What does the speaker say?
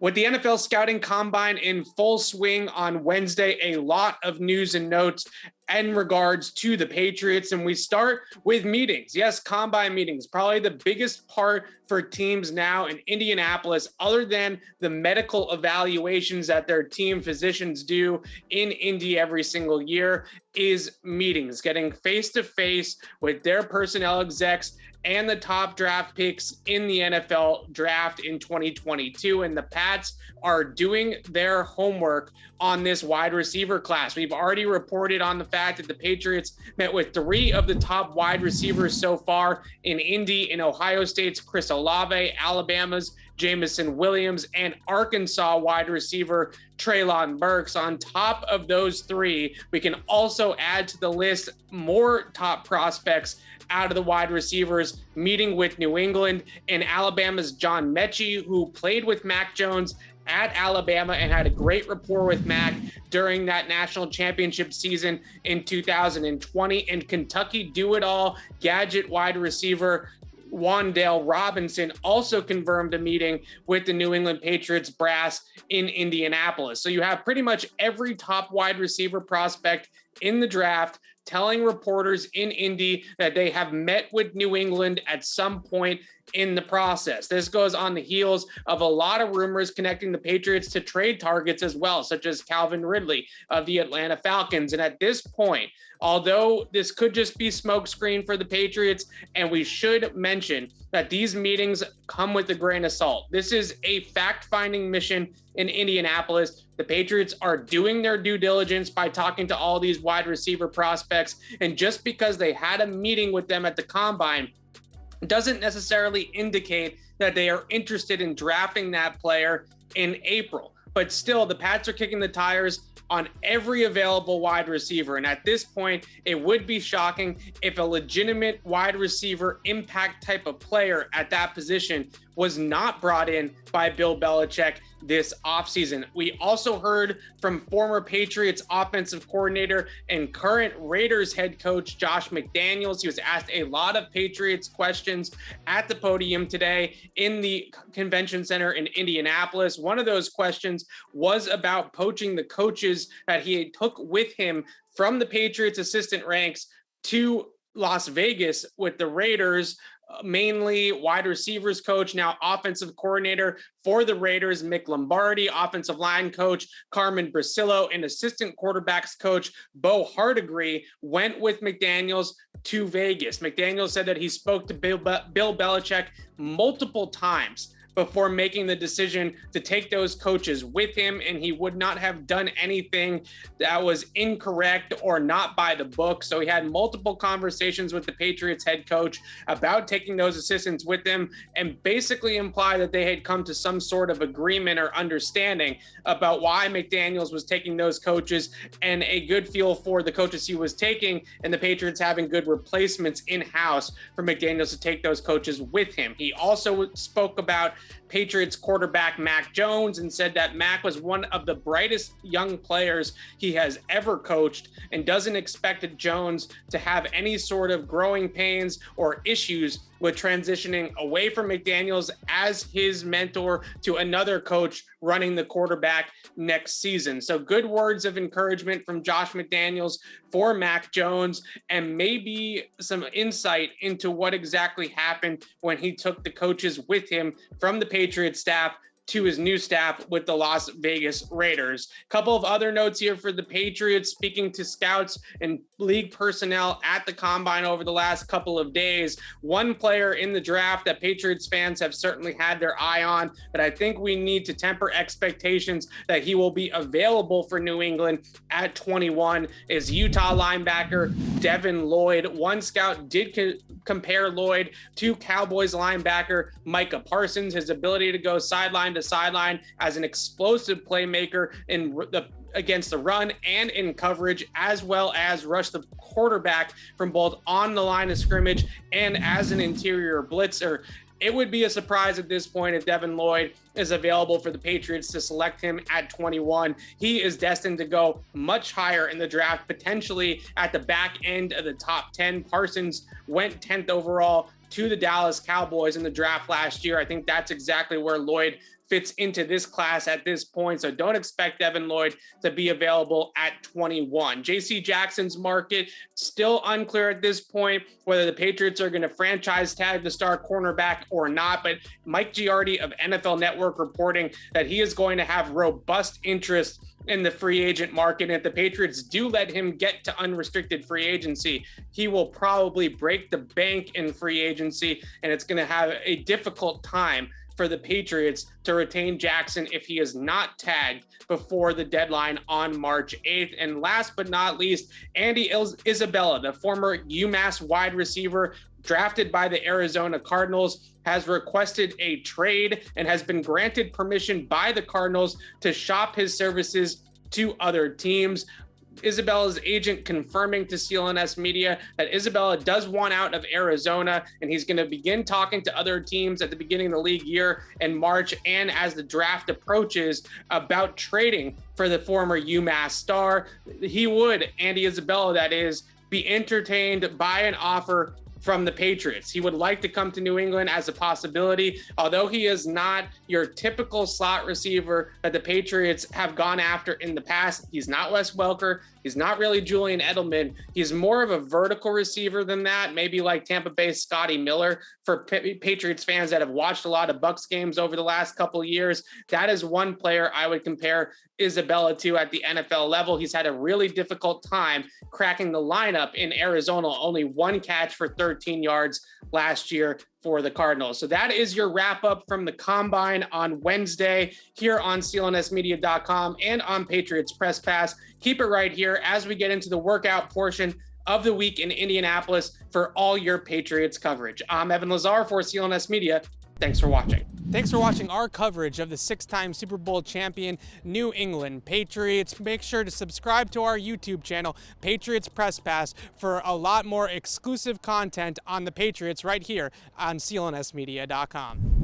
With the NFL scouting combine in full swing on Wednesday, a lot of news and notes in regards to the Patriots. And we start with meetings. Yes, combine meetings, probably the biggest part for teams now in Indianapolis, other than the medical evaluations that their team physicians do in Indy every single year, is meetings, getting face-to-face with their personnel execs and the top draft picks in the NFL draft in 2022. And the Pats are doing their homework on this wide receiver class. We've already reported on the fact that the Patriots met with 3 of the top wide receivers so far in Indy, in Ohio State's Chris Olave, Alabama's Jameson Williams, and Arkansas wide receiver Treylon Burks. On top of those 3, we can also add to the list more top prospects out of the wide receivers, meeting with New England and Alabama's John Metchie, who played with Mac Jones at Alabama and had a great rapport with Mac during that national championship season in 2020. And Kentucky do-it-all gadget wide receiver Wan'Dale Robinson also confirmed a meeting with the New England Patriots brass in Indianapolis. So you have pretty much every top wide receiver prospect in the draft telling reporters in Indy that they have met with New England at some point in the process. This goes on the heels of a lot of rumors connecting the Patriots to trade targets as well, such as Calvin Ridley of the Atlanta Falcons. And at this point, although this could just be smokescreen for the Patriots, and we should mention that these meetings come with a grain of salt. This is a fact-finding mission in Indianapolis. The Patriots are doing their due diligence by talking to all these wide receiver prospects. And just because they had a meeting with them at the combine doesn't necessarily indicate that they are interested in drafting that player in April. But still, the Pats are kicking the tires on every available wide receiver. And at this point, it would be shocking if a legitimate wide receiver impact type of player at that position was not brought in by Bill Belichick this offseason. We also heard from former Patriots offensive coordinator and current Raiders head coach Josh McDaniels. He was asked a lot of Patriots questions at the podium today in the convention center in Indianapolis. One of those questions was about poaching the coaches that he took with him from the Patriots assistant ranks to Las Vegas with the Raiders. Mainly wide receivers coach, now offensive coordinator for the Raiders, Mick Lombardi, offensive line coach Carmen Brasillo, and assistant quarterbacks coach Bo Hardigree went with McDaniels to Vegas. McDaniels said that he spoke to Bill Belichick multiple times before making the decision to take those coaches with him, and he would not have done anything that was incorrect or not by the book. So he had multiple conversations with the Patriots head coach about taking those assistants with him, and basically implied that they had come to some sort of agreement or understanding about why McDaniels was taking those coaches, and a good feel for the coaches he was taking, and the Patriots having good replacements in-house for McDaniels to take those coaches with him. He also spoke about Patriots quarterback Mac Jones and said that Mac was one of the brightest young players he has ever coached, and doesn't expect Jones to have any sort of growing pains or issues with transitioning away from McDaniels as his mentor to another coach running the quarterback next season. So good words of encouragement from Josh McDaniels for Mac Jones, and maybe some insight into what exactly happened when he took the coaches with him from the Patriots staff to his new staff with the Las Vegas Raiders. Couple of other notes here for the Patriots, speaking to scouts and league personnel at the combine over the last couple of days. One player in the draft that Patriots fans have certainly had their eye on, but I think we need to temper expectations that he will be available for New England at 21, is Utah linebacker Devin Lloyd. One scout did compare Lloyd to Cowboys linebacker Micah Parsons, his ability to go sideline to sideline as an explosive playmaker against the run and in coverage, as well as rush the quarterback from both on the line of scrimmage and as an interior blitzer. It would be a surprise at this point if Devin Lloyd is available for the Patriots to select him at 21. He is destined to go much higher in the draft, potentially at the back end of the top 10. Parsons went 10th overall to the Dallas Cowboys in the draft last year. I think that's exactly where Lloyd fits into this class at this point. So don't expect Devin Lloyd to be available at 21. J.C. Jackson's market still unclear at this point whether the Patriots are going to franchise tag the star cornerback or not. But Mike Giardi of NFL Network reporting that he is going to have robust interest in the free agent market. And if the Patriots do let him get to unrestricted free agency, he will probably break the bank in free agency, and it's going to have a difficult time for the Patriots to retain Jackson if he is not tagged before the deadline on March 8th. And last but not least, Andy Isabella, the former UMass wide receiver drafted by the Arizona Cardinals, has requested a trade and has been granted permission by the Cardinals to shop his services to other teams. Isabella's agent confirming to CLNS Media that Isabella does want out of Arizona, and he's going to begin talking to other teams at the beginning of the league year in March and as the draft approaches about trading for the former UMass star. He would, Andy Isabella that is, be entertained by an offer from the Patriots. He would like to come to New England as a possibility, although he is not your typical slot receiver that the Patriots have gone after in the past. He's not Wes Welker. He's not really Julian Edelman. He's more of a vertical receiver than that, maybe like Tampa Bay's Scotty Miller. For Patriots fans that have watched a lot of Bucs games over the last couple of years, that is one player I would compare Isabella to at the NFL level. He's had a really difficult time cracking the lineup in Arizona. Only one catch for 13 yards last year for the Cardinals. So that is your wrap up from the Combine on Wednesday here on CLNSmedia.com and on Patriots Press Pass. Keep it right here as we get into the workout portion of the week in Indianapolis for all your Patriots coverage. I'm Evan Lazar for CLNS Media. Thanks for watching. Thanks for watching our coverage of the 6-time Super Bowl champion New England Patriots. Make sure to subscribe to our YouTube channel, Patriots Press Pass, for a lot more exclusive content on the Patriots right here on CLNSmedia.com.